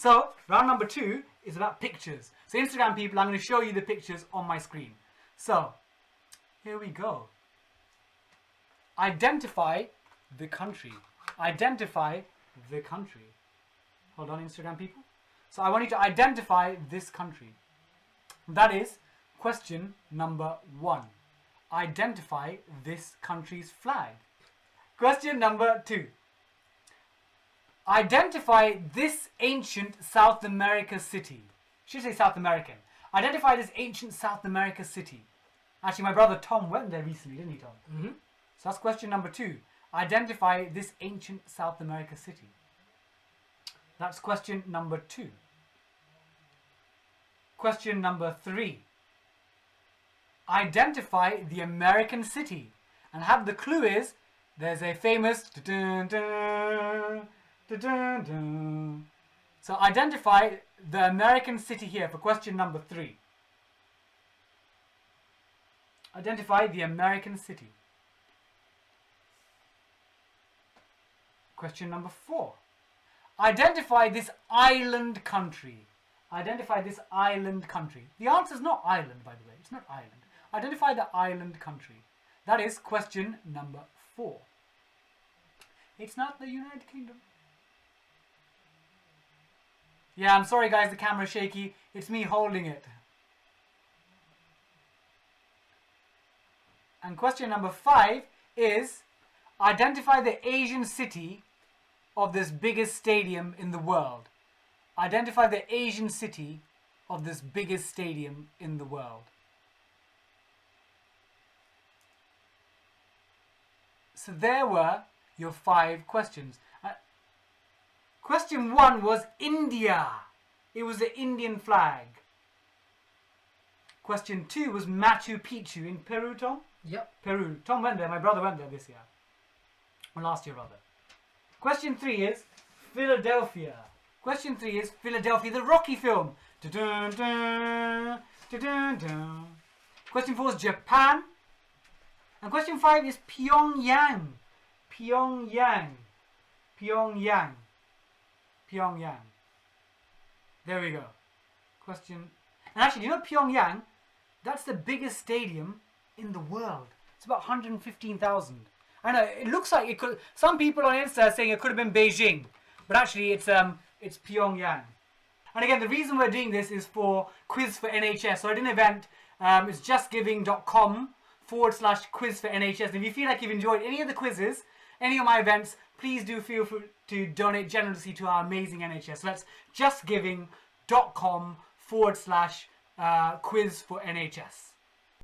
So, round number 2 is about pictures. So, Instagram people, I'm going to show you the pictures on my screen. So, here we go. Identify the country. Identify the country. Hold on, Instagram people. So, I want you to identify this country. That is question number 1. Identify this country's flag. Question number 2. Identify this ancient South America city. Should say South American. Identify this ancient South America city. Actually, my brother Tom went there recently, didn't he, Tom? Mm-hmm. So that's question number 2. Identify this ancient South America city. That's question number 2. Question number 3. Identify the American city. And have the clue is, there's a famous so identify the American city here for question number 3. Identify the American city. Question number 4. Identify this island country. Identify this island country. The answer is not island, by the way. It's not island. Identify the island country. That is question number 4. It's not the United Kingdom. Yeah, I'm sorry guys, the camera's shaky. It's me holding it. And question number 5 is identify the Asian city of this biggest stadium in the world. Identify the Asian city of this biggest stadium in the world. So there were your 5 questions. Question 1 was India. It was the Indian flag. Question 2 was Machu Picchu in Peru, Tom? Yep. Peru. Tom went there. My brother went there this year. Or last year, rather. Question 3 is Philadelphia. Question 3 is Philadelphia, the Rocky film. Da-dun, dun, da-dun, dun. Question 4 is Japan. And question 5 is Pyongyang. Pyongyang. Pyongyang. Pyongyang. There we go. Question. And actually, you know Pyongyang? That's the biggest stadium in the world. It's about 115,000. I know, it looks like it could... Some people on Insta are saying it could have been Beijing. But actually, it's Pyongyang. And again, the reason we're doing this is for Quiz for NHS. So I did an event. It's justgiving.com/quiz for NHS. And if you feel like you've enjoyed any of the quizzes, any of my events, please do feel free to donate generously to our amazing NHS. So that's justgiving.com/quiz for NHS.